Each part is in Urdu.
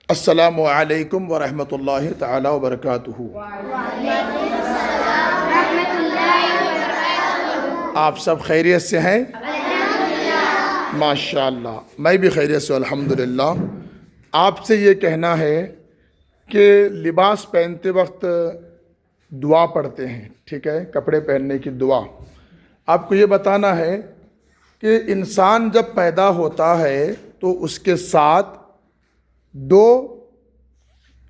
السلام علیکم ورحمۃ اللہ تعالی وبرکاتہ۔ آپ سب خیریت سے ہیں؟ ماشاء اللہ، میں بھی خیریت سے الحمدللہ۔ آپ سے یہ کہنا ہے کہ لباس پہنتے وقت دعا پڑھتے ہیں، ٹھیک ہے، کپڑے پہننے کی دعا۔ آپ کو یہ بتانا ہے کہ انسان جب پیدا ہوتا ہے تو اس کے ساتھ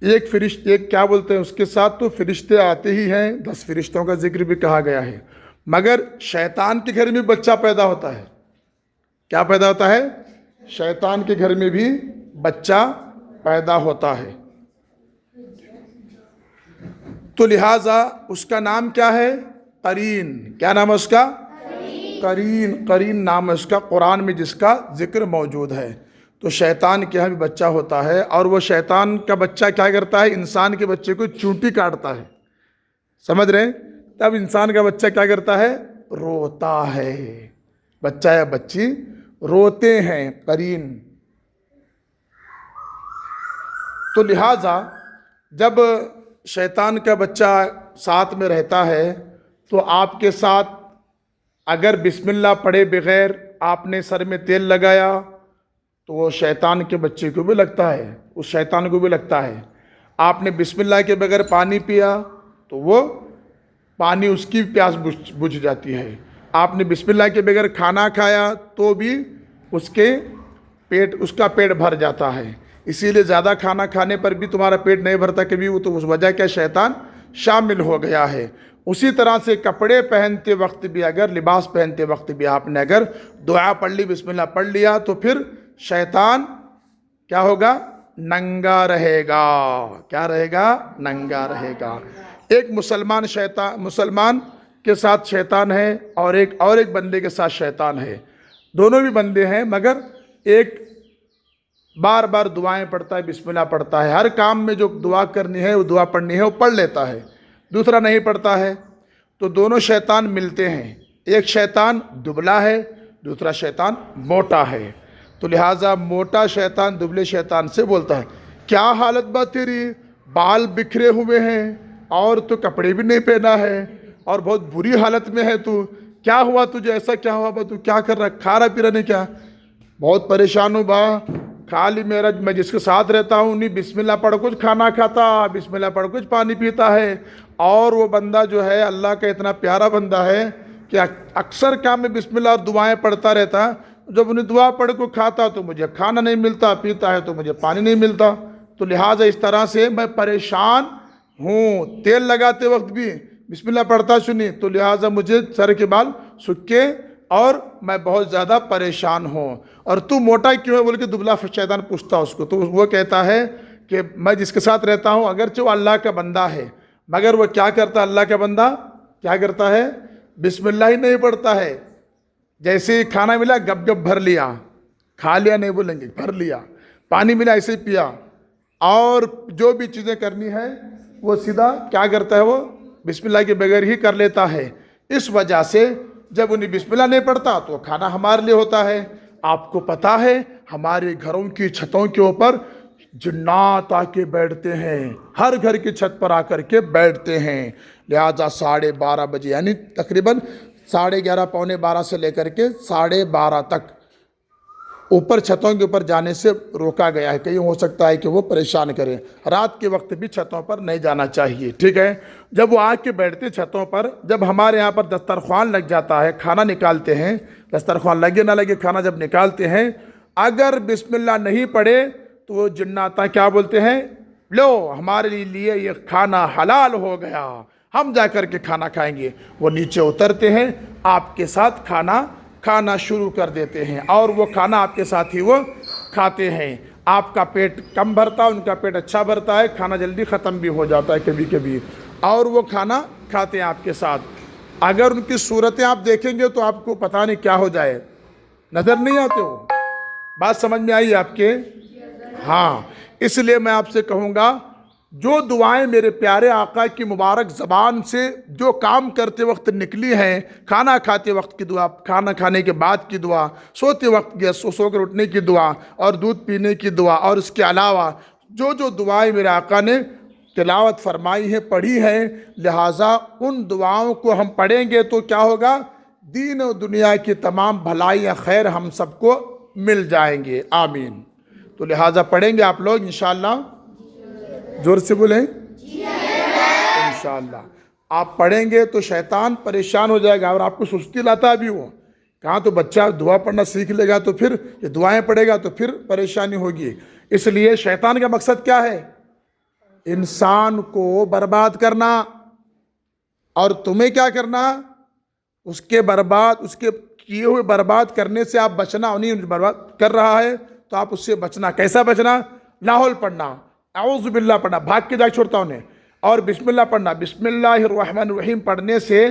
ایک کیا بولتے ہیں، اس کے ساتھ تو فرشتے آتے ہی ہیں، 10 فرشتوں کا ذکر بھی کہا گیا ہے، مگر شیطان کے گھر میں بچہ پیدا ہوتا ہے۔ کیا پیدا ہوتا ہے؟ شیطان کے گھر میں بھی بچہ پیدا ہوتا ہے۔ تو لہٰذا اس کا نام کیا ہے؟ قرین۔ کیا نام ہے اس کا؟ قرین نام ہے اس کا، قرآن میں جس کا ذکر موجود ہے۔ تو شیطان کے یہاں بھی بچہ ہوتا ہے، اور وہ شیطان کا بچہ کیا کرتا ہے؟ انسان کے بچے کو چونٹی کاٹتا ہے، سمجھ رہے ہیں؟ تب انسان کا بچہ کیا کرتا ہے؟ روتا ہے۔ بچہ یا بچی روتے ہیں، قرین۔ تو لہٰذا جب شیطان کا بچہ ساتھ میں رہتا ہے تو آپ کے ساتھ اگر بسم اللہ پڑھے بغیر آپ نے سر میں تیل لگایا تو وہ شیطان کے بچے کو بھی لگتا ہے، اس شیطان کو بھی لگتا ہے۔ آپ نے بسم اللہ کے بغیر پانی پیا تو وہ پانی، اس کی پیاس بجھ جاتی ہے۔ آپ نے بسم اللہ کے بغیر کھانا کھایا تو بھی اس کا پیٹ بھر جاتا ہے۔ اسی لیے زیادہ کھانا کھانے پر بھی تمہارا پیٹ نہیں بھرتا کبھی، وہ تو اس وجہ کیا شیطان شامل ہو گیا ہے۔ اسی طرح سے کپڑے پہنتے وقت بھی، اگر لباس پہنتے وقت بھی آپ نے اگر دعا پڑھ لی، بسم اللہ پڑھ لیا، تو پھر شیطان کیا ہوگا؟ ننگا رہے گا۔ کیا رہے گا؟ ننگا رہے گا۔ ایک مسلمان کے ساتھ شیطان ہے اور ایک بندے کے ساتھ شیطان ہے، دونوں بھی بندے ہیں، مگر ایک بار بار دعائیں پڑھتا ہے، بسم اللہ پڑھتا ہے، ہر کام میں جو دعا کرنی ہے، وہ دعا پڑھنی ہے، وہ پڑھ لیتا ہے، دوسرا نہیں پڑھتا ہے۔ تو دونوں شیطان ملتے ہیں، ایک شیطان دبلا ہے، دوسرا شیطان موٹا ہے۔ تو لہٰذا موٹا شیطان دبلے شیطان سے بولتا ہے، کیا حالت با تیری، بال بکھرے ہوئے ہیں اور تو کپڑے بھی نہیں پہنا ہے اور بہت بری حالت میں ہے تو، کیا ہوا تجھے، ایسا کیا ہوا با، تو کیا کر رہا، کھا رہا پی رہا نہیں کیا؟ بہت پریشان ہوں با، خالی میں جس کے ساتھ رہتا ہوں نہیں بسم اللہ پڑھ کچھ کھانا کھاتا، بسم اللہ پڑھ کچھ پانی پیتا ہے، اور وہ بندہ جو ہے اللہ کا اتنا پیارا بندہ ہے کہ اکثر کام میں بسم اللہ اور دعائیں پڑھتا رہتا، جب انہیں دعا پڑھ کو کھاتا تو مجھے کھانا نہیں ملتا، پیتا ہے تو مجھے پانی نہیں ملتا۔ تو لہٰذا اس طرح سے میں پریشان ہوں، تیل لگاتے وقت بھی بسم اللہ پڑھتا سنی، تو لہٰذا مجھے سر کے بال سکے اور میں بہت زیادہ پریشان ہوں۔ اور تو موٹا کیوں ہے بول کے دبلا شیطان پوچھتا اس کو، تو وہ کہتا ہے کہ میں جس کے ساتھ رہتا ہوں اگرچہ وہ اللہ کا بندہ ہے، مگر وہ کیا کرتا ہے؟ اللہ کا بندہ کیا کرتا ہے؟ بسم اللہ ہی نہیں پڑھتا ہے۔ جیسے ہی کھانا ملا گپ گپ بھر لیا، کھا لیا نہیں بولیں گے، بھر لیا، پانی ملا ایسے ہی پیا، اور جو بھی چیزیں کرنی ہے وہ سیدھا کیا کرتا ہے؟ وہ بسم اللہ کے بغیر ہی کر لیتا ہے۔ اس وجہ سے جب انہیں بسم اللہ نہیں پڑھتا تو کھانا ہمارے لیے ہوتا ہے۔ آپ کو پتہ ہے ہمارے گھروں کی چھتوں کے اوپر جنات آ کے بیٹھتے ہیں، ہر گھر کی چھت پر آ کر کے بیٹھتے ہیں۔ لہٰذا 12:30 بجے یعنی تقریباً 11:30 پونے 12 سے لے کر کے 12:30 تک اوپر چھتوں کے اوپر جانے سے روکا گیا ہے، کہیں ہو سکتا ہے کہ وہ پریشان کرے۔ رات کے وقت بھی چھتوں پر نہیں جانا چاہیے، ٹھیک ہے۔ جب وہ آ کے بیٹھتے چھتوں پر، جب ہمارے یہاں پر دسترخوان لگ جاتا ہے، کھانا نکالتے ہیں، دسترخوان لگے نہ لگے کھانا جب نکالتے ہیں، اگر بسم اللہ نہیں پڑھے تو وہ جنات کیا بولتے ہیں؟ لو ہمارے لیے یہ کھانا حلال ہو گیا، ہم جا کر کے کھانا کھائیں گے۔ وہ نیچے اترتے ہیں، آپ کے ساتھ کھانا شروع کر دیتے ہیں، اور وہ کھانا آپ کے ساتھ ہی وہ کھاتے ہیں۔ آپ کا پیٹ کم بھرتا ہے، ان کا پیٹ اچھا بھرتا ہے، کھانا جلدی ختم بھی ہو جاتا ہے کبھی کبھی، اور وہ کھانا کھاتے ہیں آپ کے ساتھ۔ اگر ان کی صورتیں آپ دیکھیں گے تو آپ کو پتہ نہیں کیا ہو جائے، نظر نہیں آتے ہو۔ بات سمجھ میں آئی آپ کے؟ ہاں، اس لیے میں آپ سے کہوں گا، جو دعائیں میرے پیارے آقا کی مبارک زبان سے جو کام کرتے وقت نکلی ہیں، کھانا کھاتے وقت کی دعا، کھانا کھانے کے بعد کی دعا، سوتے وقت سو کر اٹھنے کی دعا، اور دودھ پینے کی دعا، اور اس کے علاوہ جو جو دعائیں میرے آقا نے تلاوت فرمائی ہیں، پڑھی ہیں، لہٰذا ان دعاؤں کو ہم پڑھیں گے تو کیا ہوگا؟ دین و دنیا کی تمام بھلائیاں خیر ہم سب کو مل جائیں گے، آمین۔ تو لہٰذا پڑھیں گے آپ لوگ انشاءاللہ، زور سے بولیں انشاءاللہ۔ آپ پڑھیں گے تو شیطان پریشان ہو جائے گا، اور آپ کو سستی لاتا بھی وہ کہاں تو بچہ دعا پڑھنا سیکھ لے گا تو پھر یہ دعائیں پڑھے گا تو پھر پریشانی ہوگی۔ اس لیے شیطان کا مقصد کیا ہے؟ انسان کو برباد کرنا، اور تمہیں کیا کرنا؟ اس کے کیے ہوئے برباد کرنے سے آپ بچنا، انہیں برباد کر رہا ہے تو آپ اس سے بچنا۔ کیسا بچنا؟ لاحول پڑھنا، اعوذ باللہ پڑھنا، بھاگ کے جا چھوڑتا انہیں، اور بسم اللہ پڑھنا۔ بسم اللہ الرحمن الرحیم پڑھنے سے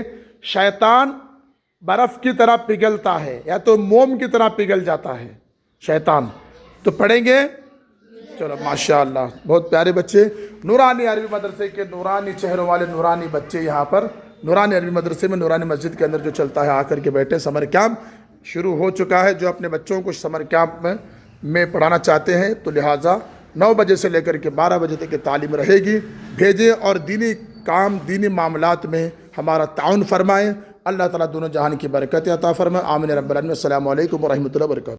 شیطان برف کی طرح پگھلتا ہے، یا تو موم کی طرح پگھل جاتا ہے شیطان۔ تو پڑھیں گے؟ چلو ماشاءاللہ، بہت پیارے بچے، نورانی عربی مدرسے کے نورانی چہروں والے نورانی بچے یہاں پر نورانی عربی مدرسے میں نورانی مسجد کے اندر جو چلتا ہے، آ کر کے بیٹھے۔ سمر کیمپ شروع ہو چکا ہے، جو اپنے بچوں کو سمر کیمپ میں پڑھانا چاہتے ہیں تو لہٰذا 9 بجے سے لے کر کے 12 بجے تک کی تعلیم رہے گی، بھیجیں اور دینی کام، دینی معاملات میں ہمارا تعاون فرمائیں۔ اللہ تعالیٰ دونوں جہان کی برکت عطا فرمائے، آمین رب العالمین۔ السلام علیکم ورحمۃ اللہ وبرکاتہ۔